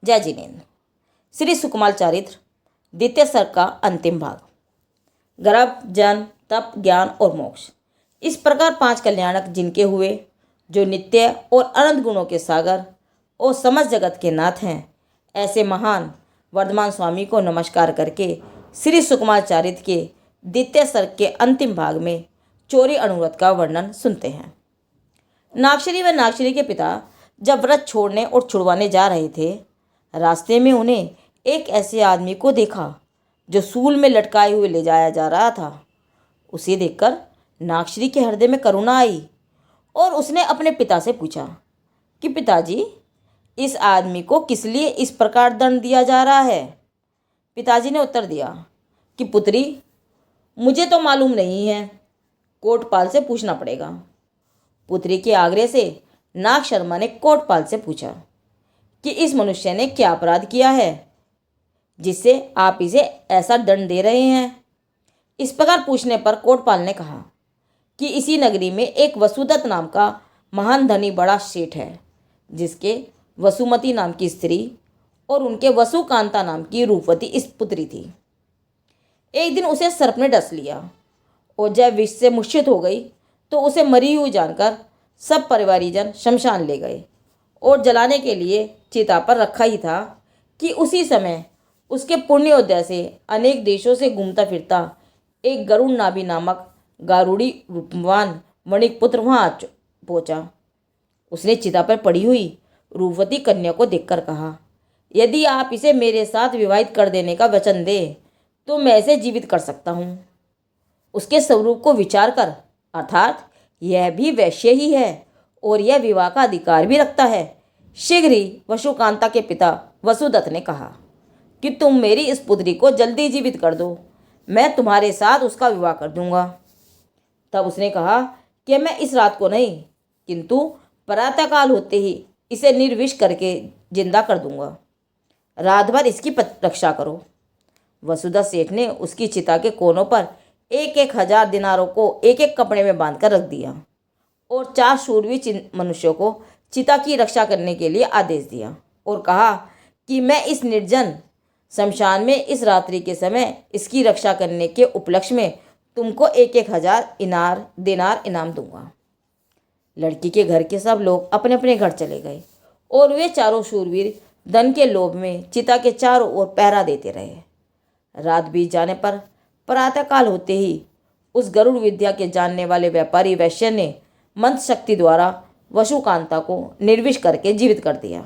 जय जिनेन्द्र। श्री सुकुमार चरित्र द्वितीय सर्ग का अंतिम भाग। गर्भ, जन्म, तप, ज्ञान और मोक्ष, इस प्रकार 5 कल्याणक जिनके हुए, जो नित्य और अनंत गुणों के सागर और समस्त जगत के नाथ हैं, ऐसे महान वर्धमान स्वामी को नमस्कार करके श्री सुकुमार चरित्र के द्वितीय सर्ग के अंतिम भाग में चोरी अनुव्रत का वर्णन सुनते हैं। नागश्री व नागश्री के पिता जब व्रत छोड़ने और छुड़वाने जा रहे थे, रास्ते में उन्हें एक ऐसे आदमी को देखा जो सूल में लटकाए हुए ले जाया जा रहा था। उसे देखकर नागश्री के हृदय में करुणा आई और उसने अपने पिता से पूछा कि पिताजी, इस आदमी को किस लिए इस प्रकार दंड दिया जा रहा है। पिताजी ने उत्तर दिया कि पुत्री, मुझे तो मालूम नहीं है, कोटपाल से पूछना पड़ेगा। पुत्री के आग्रह से नाग शर्मा ने कोटपाल से पूछा कि इस मनुष्य ने क्या अपराध किया है जिससे आप इसे ऐसा दंड दे रहे हैं। इस प्रकार पूछने पर कोटपाल ने कहा कि इसी नगरी में एक वसुदत्त नाम का महान धनी बड़ा सेठ है, जिसके वसुमती नाम की स्त्री और उनके वसुकांता नाम की रूपवती इस पुत्री थी। एक दिन उसे सर्प ने डस लिया और जब विष से मूर्छित हो गई तो उसे मरी हुई जानकर सब परिवारीजन शमशान ले गए और जलाने के लिए चिता पर रखा ही था कि उसी समय उसके पुण्योदय से अनेक देशों से घूमता फिरता एक गरुड़ नाभि नामक गारुड़ी रूपवान वणिक पुत्र वहाँ पहुँचा। उसने चिता पर पड़ी हुई रूपवती कन्या को देखकर कहा, यदि आप इसे मेरे साथ विवाहित कर देने का वचन दें तो मैं इसे जीवित कर सकता हूँ। उसके स्वरूप को विचार कर, अर्थात यह भी वैश्य ही है और यह विवाह का अधिकार भी रखता है, शीघ्र ही वसुकांता के पिता वसुदत्त ने कहा कि तुम मेरी इस पुत्री को जल्दी जीवित कर दो, मैं तुम्हारे साथ उसका विवाह कर दूंगा। तब उसने कहा कि मैं इस रात को नहीं, किंतु प्रातःकाल होते ही इसे निर्विष करके जिंदा कर दूंगा। रात भर इसकी रक्षा करो। वसुदत्त सेठ ने उसकी चिता के कोनों पर 1,000 दिनारों को एक एक कपड़े में बांधकर रख दिया और 4 शूरवीर मनुष्यों को चिता की रक्षा करने के लिए आदेश दिया और कहा कि मैं इस निर्जन शमशान में इस रात्रि के समय इसकी रक्षा करने के उपलक्ष्य में तुमको 1,000 दिनार इनाम दूंगा। लड़की के घर के सब लोग अपने अपने घर चले गए और वे चारों शूरवीर धन के लोभ में चिता के चारों ओर पहरा देते रहे। रात बीत जाने पर प्रातःकाल होते ही उस गरुड़ विद्या के जानने वाले व्यापारी वैश्य ने मंत्र शक्ति द्वारा वसुकांता को निर्विष करके जीवित कर दिया।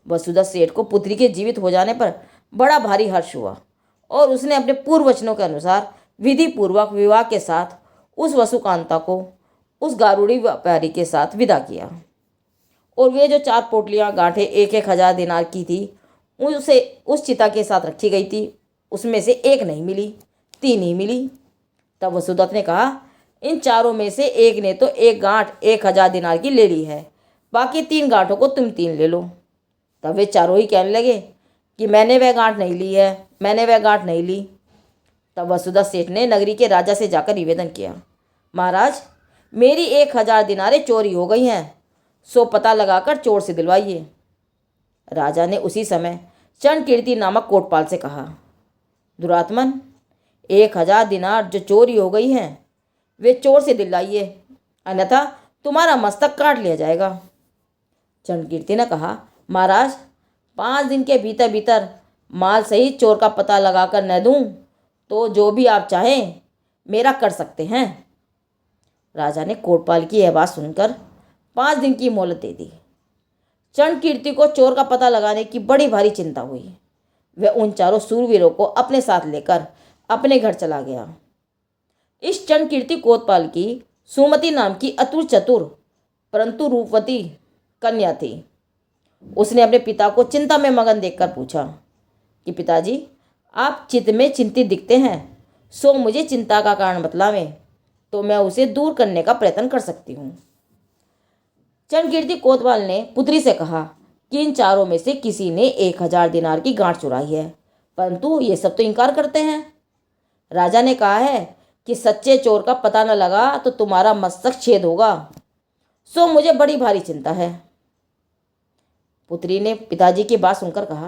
वसुदत्त सेठ को पुत्री के जीवित हो जाने पर बड़ा भारी हर्ष हुआ और उसने अपने पूर्व वचनों के अनुसार विधि पूर्वक विवाह के साथ उस वसुकांता को उस गारुड़ी व्यापारी के साथ विदा किया। और वे जो 4 पोटलियाँ गांठें 1,000 दिनार की थी, उसे उस चिता के साथ रखी गई थी, उसमें से एक नहीं मिली, 3 ही मिली। तब वसुदत्त ने कहा, इन चारों में से एक ने तो एक गांठ 1,000 दिनार की ले ली है, बाकी 3 गांठों को तुम 3 ले लो। तब वे चारों ही कहने लगे कि मैंने वह गांठ नहीं ली है, मैंने वह गांठ नहीं ली। तब वसुदत्त सेठ ने नगरी के राजा से जाकर निवेदन किया, महाराज, मेरी 1,000 दिनारें चोरी हो गई हैं, सो पता लगाकर चोर से दिलवाइए। राजा ने उसी समय चंडकीर्ति नामक कोटपाल से कहा, दुरात्मन, 1,000 दिनार जो चोरी हो गई हैं वे चोर से दिलवाइए, अन्यथा तुम्हारा मस्तक काट लिया जाएगा। चंडकीर्ति ने कहा, महाराज, 5 दिन के भीतर भीतर माल सहित चोर का पता लगाकर न दूं तो जो भी आप चाहें मेरा कर सकते हैं। राजा ने कोटपाल की यह बात सुनकर 5 दिन की मोहलत दे दी। चंडकीर्ति को चोर का पता लगाने की बड़ी भारी चिंता हुई। वह उन चारों शूरवीरों को अपने साथ लेकर अपने घर चला गया। इस चंडकीर्ति कोतवाल की सुमति नाम की अतुल चतुर परंतु रूपवती कन्या थी। उसने अपने पिता को चिंता में मगन देखकर पूछा कि पिताजी, आप चित्त में चिंतित दिखते हैं, सो मुझे चिंता का कारण बतलावें तो मैं उसे दूर करने का प्रयत्न कर सकती हूँ। चंडकीर्ति कोतवाल ने पुत्री से कहा कि इन चारों में से किसी ने 1,000 दिनार की गांठ चुराई है, परंतु ये सब तो इनकार करते हैं। राजा ने कहा है कि सच्चे चोर का पता न लगा तो तुम्हारा मस्तक छेद होगा, सो मुझे बड़ी भारी चिंता है। पुत्री ने पिताजी की बात सुनकर कहा,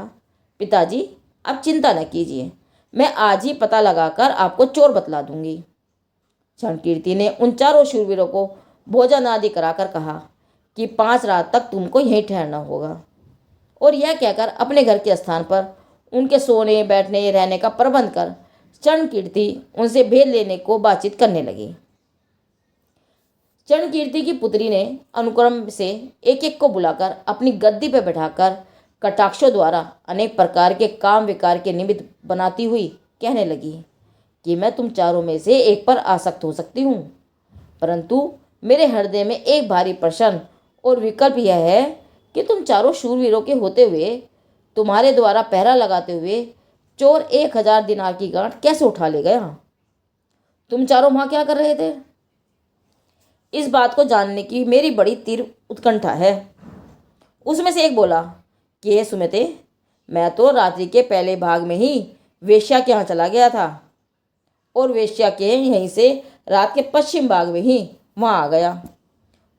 पिताजी आप चिंता न कीजिए, मैं आज ही पता लगाकर आपको चोर बतला दूंगी। क्षणकीर्ति ने उन चारों शूरवीरों को भोजन आदि कराकर कहा कि 5 रात तक तुमको यहीं ठहरना होगा, और यह कहकर अपने घर के स्थान पर उनके सोने बैठने रहने का प्रबंध कर क्षणकीर्ति उनसे भेद लेने को बातचीत करने लगी। क्षणकीर्ति की पुत्री ने अनुक्रम से एक एक को बुलाकर अपनी गद्दी पर बैठाकर कटाक्षों द्वारा अनेक प्रकार के काम विकार के निमित्त बनाती हुई कहने लगी कि मैं तुम चारों में से एक पर आसक्त हो सकती हूँ, परंतु मेरे हृदय में एक भारी प्रश्न और विकल्प यह है कि तुम चारों शूरवीरों के होते हुए तुम्हारे द्वारा पहरा लगाते हुए चोर 1000 दिनार की गांठ कैसे उठा ले गया? तुम चारों वहां क्या कर रहे थे? इस बात को जानने की मेरी बड़ी तीव्र उत्कंठा है। उसमें से एक बोला कि हे सुमिते, मैं तो रात्रि के पहले भाग में ही वेश्या के यहाँ चला गया था और वेश्या के यहीं से रात के पश्चिम भाग में ही वहाँ आ गया।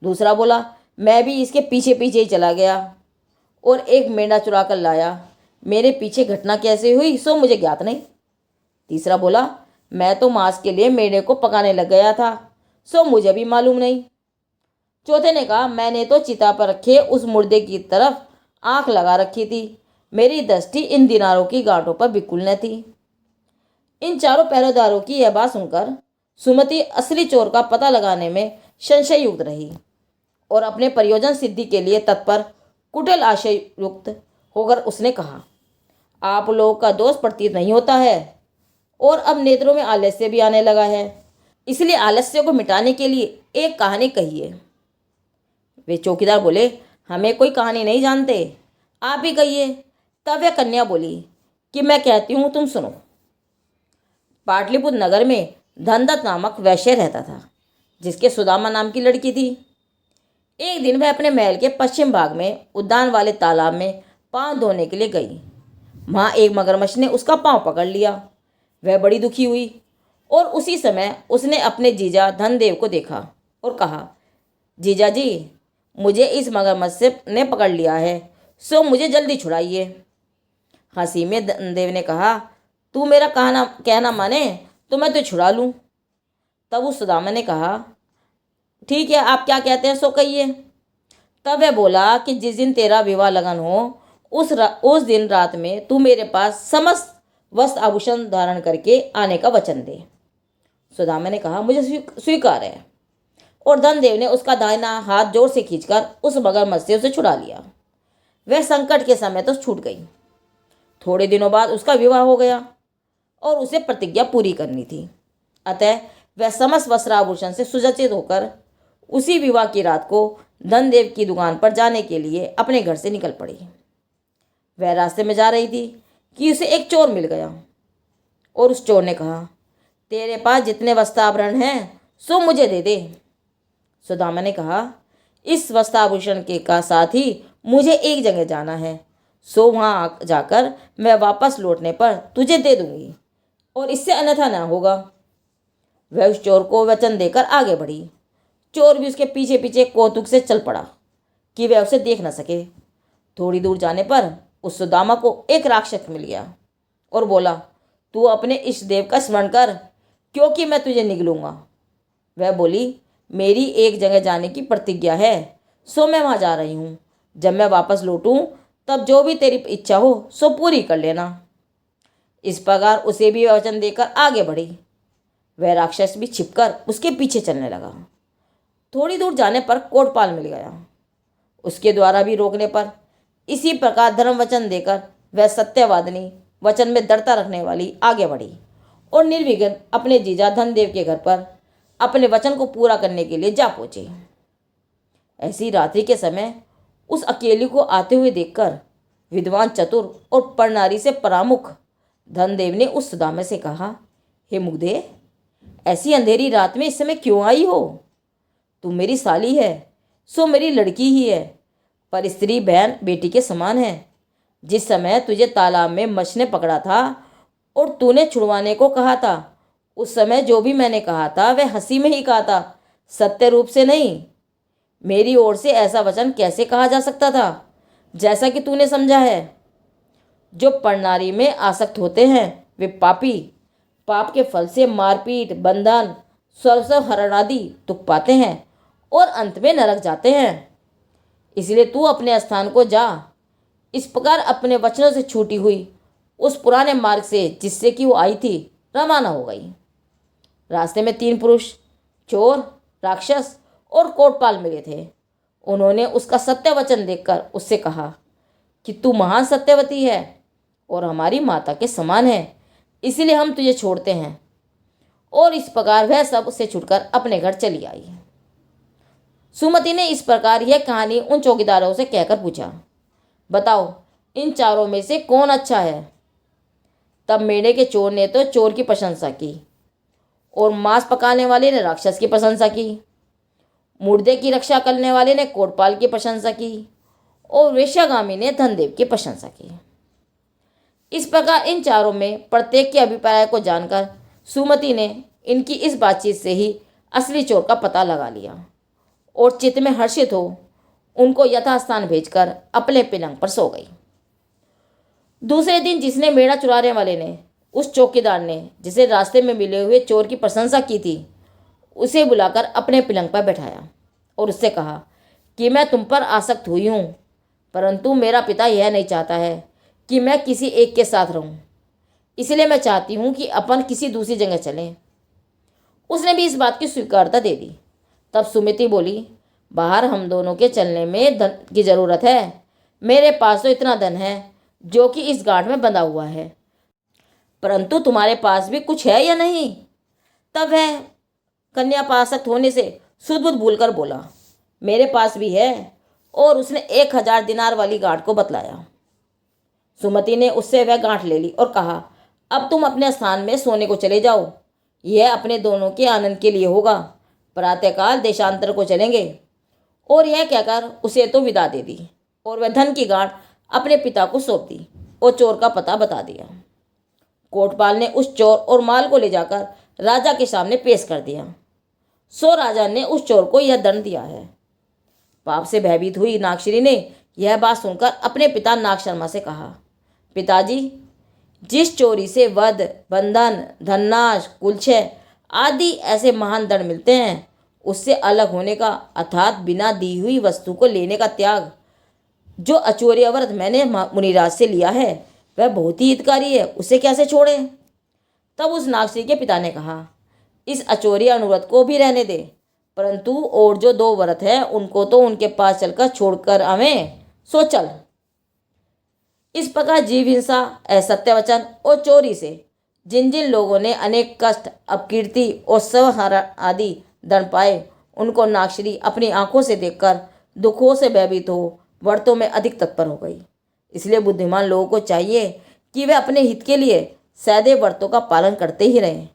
दूसरा बोला, मैं भी इसके पीछे पीछे ही चला गया और एक मेंढा चुरा कर लाया। मेरे पीछे घटना कैसे हुई सो मुझे ज्ञात नहीं। तीसरा बोला, मैं तो मांस के लिए मेंढे को पकाने लग गया था, सो मुझे भी मालूम नहीं। चौथे ने कहा, मैंने तो चिता पर रखे उस मुर्दे की तरफ आंख लगा रखी थी, मेरी दृष्टि इन दिनारों की गांठों पर बिल्कुल न थी। इन चारों पहरेदारों की यह बात सुनकर सुमति असली चोर का पता लगाने में संशय युक्त रही और अपने प्रयोजन सिद्धि के लिए तत्पर कुटिल आशय युक्त होकर उसने कहा, आप लोगों का दोष प्रतीत नहीं होता है और अब नेत्रों में आलस्य भी आने लगा है, इसलिए आलस्य को मिटाने के लिए एक कहानी कहिए। वे चौकीदार बोले, हमें कोई कहानी नहीं जानते, आप ही कहिए। तब वह कन्या बोली कि मैं कहती हूँ, तुम सुनो। पाटलिपुत्र नगर में धनदत्त नामक वैश्य रहता था, जिसके सुदामा नाम की लड़की थी। एक दिन वह अपने महल के पश्चिम भाग में उद्यान वाले तालाब में पांव धोने के लिए गई। वहाँ एक मगरमच्छ ने उसका पांव पकड़ लिया। वह बड़ी दुखी हुई और उसी समय उसने अपने जीजा धनदेव को देखा और कहा, जीजा जी, मुझे इस मगरमच्छ ने पकड़ लिया है, सो मुझे जल्दी छुड़ाइए। हंसी में धनदेव ने कहा, तू मेरा कहना माने तो मैं तुझे छुड़ा लूँ। तब उस सुदामा ने कहा, ठीक है, आप क्या कहते हैं सो कहिए। तब वह बोला कि जिस दिन तेरा विवाह लगन हो उस दिन रात में तू मेरे पास समस्त वस्त्र आभूषण धारण करके आने का वचन दे। सुदामा ने कहा, मुझे स्वीकार है, और धनदेव ने उसका दाहिना हाथ जोर से खींचकर उस मगरमच्छ से उसे छुड़ा लिया। वह संकट के समय तो छूट गई। थोड़े दिनों बाद उसका विवाह हो गया और उसे प्रतिज्ञा पूरी करनी थी, अतः वह समस्त वस्त्राभूषण से सुसज्जित होकर उसी विवाह की रात को धनदेव की दुकान पर जाने के लिए अपने घर से निकल पड़ी। वह रास्ते में जा रही थी कि उसे एक चोर मिल गया और उस चोर ने कहा, तेरे पास जितने वस्त्राभरण हैं सो मुझे दे दे। सुदामा ने कहा, इस वस्त्राभूषण के का साथ ही मुझे एक जगह जाना है, सो वहाँ जाकर मैं वापस लौटने पर तुझे दे दूंगी और इससे अन्यथा न होगा। वह उस चोर को वचन देकर आगे बढ़ी। चोर भी उसके पीछे पीछे कौतुक से चल पड़ा कि वह उसे देख न सके। थोड़ी दूर जाने पर उस सुदामा को एक राक्षस मिल गया और बोला, तू अपने इष्ट देव का स्मरण कर, क्योंकि मैं तुझे निगलूंगा। वह बोली, मेरी एक जगह जाने की प्रतिज्ञा है, सो मैं वहाँ जा रही हूँ। जब मैं वापस लौटूँ तब जो भी तेरी इच्छा हो सो पूरी कर लेना। इस प्रकार उसे भी वचन देकर आगे बढ़ी। वह राक्षस भी छिपकर उसके पीछे चलने लगा। थोड़ी दूर जाने पर कोटपाल मिल गया। उसके द्वारा भी रोकने पर इसी प्रकार धर्म वचन देकर वह सत्यवादिनी, वचन में दृढ़ता रखने वाली आगे बढ़ी और निर्विघ्न अपने जीजा धनदेव के घर पर अपने वचन को पूरा करने के लिए जा पहुंची। ऐसी रात्रि के समय उस अकेली को आते हुए देखकर विद्वान, चतुर और परनारी से परामुख धनदेव ने उस सुदामा से कहा, हे मुग्धे, ऐसी अंधेरी रात में इस समय क्यों आई हो? तू मेरी साली है, सो मेरी लड़की ही है, पर स्त्री बहन बेटी के समान है। जिस समय तुझे तालाब में मछ ने पकड़ा था और तूने छुड़वाने को कहा था, उस समय जो भी मैंने कहा था वह हंसी में ही कहा था, सत्य रूप से नहीं। मेरी ओर से ऐसा वचन कैसे कहा जा सकता था? जैसा कि तूने समझा है। जो परनारी में आसक्त होते हैं वे पापी पाप के फल से मारपीट, बंधन, स्वरसव हरण आदि दुख पाते हैं और अंत में नरक जाते हैं। इसलिए तू अपने स्थान को जा। इस प्रकार अपने वचनों से छूटी हुई उस पुराने मार्ग से जिससे कि वो आई थी रवाना हो गई। रास्ते में 3 पुरुष, चोर, राक्षस और कोटपाल मिले थे। उन्होंने उसका सत्य वचन देखकर उससे कहा कि तू महान सत्यवती है और हमारी माता के समान है, इसीलिए हम तुझे छोड़ते हैं। और इस प्रकार वह सब उससे छुटकर अपने घर चली आई। सुमति ने इस प्रकार यह कहानी उन चौकीदारों से कहकर पूछा, बताओ इन चारों में से कौन अच्छा है। तब मेढ़े के चोर ने तो चोर की प्रशंसा की और मांस पकाने वाले ने राक्षस की प्रशंसा की। मुर्दे की रक्षा करने वाले ने कोटपाल की प्रशंसा की और वेश्यागामी ने धनदेव की प्रशंसा की। इस प्रकार इन चारों में प्रत्येक के अभिप्राय को जानकर सुमति ने इनकी इस बातचीत से ही असली चोर का पता लगा लिया और चित्त में हर्षित हो उनको यथास्थान भेजकर अपने पलंग पर सो गई। दूसरे दिन जिसने मेढ़ा चुराने वाले ने उस चौकीदार ने जिसे रास्ते में मिले हुए चोर की प्रशंसा की थी उसे बुलाकर अपने पलंग पर बैठाया और उससे कहा कि मैं तुम पर आसक्त हुई हूँ, परंतु मेरा पिता यह नहीं चाहता है कि मैं किसी एक के साथ रहूं, इसलिए मैं चाहती हूं कि अपन किसी दूसरी जगह चलें। उसने भी इस बात की स्वीकारता दे दी। तब सुमति बोली, बाहर हम दोनों के चलने में धन की ज़रूरत है। मेरे पास तो इतना धन है जो कि इस गांठ में बंधा हुआ है, परंतु तुम्हारे पास भी कुछ है या नहीं। तब वह कन्या पासक्त होने से सुध-बुध भूलकर बोला, मेरे पास भी है, और उसने 1000 दिनार वाली गांठ को बतलाया। सुमति ने उससे वह गांठ ले ली और कहा, अब तुम अपने स्थान में सोने को चले जाओ, यह अपने दोनों के आनंद के लिए होगा। प्रातःकाल देशांतर को चलेंगे। और यह कहकर उसे तो विदा दे दी और वह धन की गांठ अपने पिता को सौंप दी और चोर का पता बता दिया। कोटपाल ने उस चोर और माल को ले जाकर राजा के सामने पेश कर दिया। सो राजा ने उस चोर को यह दंड दिया है। पाप से भयभीत हुई नागश्री ने यह बात सुनकर अपने पिता नाग शर्मा से कहा, पिताजी, जिस चोरी से वध, बंधन, धननाश, कुलक्षय आदि ऐसे महान दंड मिलते हैं, उससे अलग होने का अर्थात बिना दी हुई वस्तु को लेने का त्याग जो अचौर्य व्रत मैंने मुनिराज से लिया है वह बहुत ही हितकारी है, उसे कैसे छोड़ें। तब उस नागश्री के पिता ने कहा, इस अचौर्य अनुव्रत को भी रहने दे, परंतु और जो 2 व्रत हैं उनको तो उनके पास चलकर छोड़कर आवें, सो चल। इस प्रकार जीव हिंसा, असत्य वचन और चोरी से जिन जिन लोगों ने अनेक कष्ट, अपकीर्ति और स्वहरण आदि दंड पाए, उनको नागश्री अपनी आंखों से देखकर दुखों से भयभीत हो व्रतों में अधिक तत्पर हो गई। इसलिए बुद्धिमान लोगों को चाहिए कि वे अपने हित के लिए सदैव व्रतों का पालन करते ही रहें।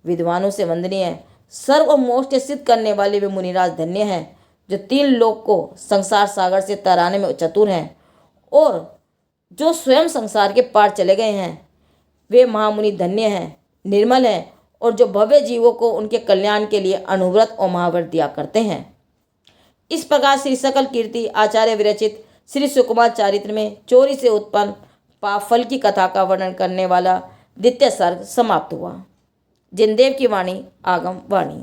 विद्वानों से वंदनीय, सर्व मोक्ष सिद्ध करने वाले वे मुनिराज धन्य हैं जो 3 लोक को संसार सागर से तराने में चतुर हैं और जो स्वयं संसार के पार चले गए हैं। वे महामुनि धन्य हैं, निर्मल हैं और जो भव्य जीवों को उनके कल्याण के लिए अनुव्रत और महाव्रत दिया करते हैं। इस प्रकार श्री सकल कीर्ति आचार्य विरचित श्री सुकुमार चरित्र में चोरी से उत्पन्न पाप फल की कथा का वर्णन करने वाला 2 सर्ग समाप्त हुआ। जिनदेव की वाणी आगम वाणी।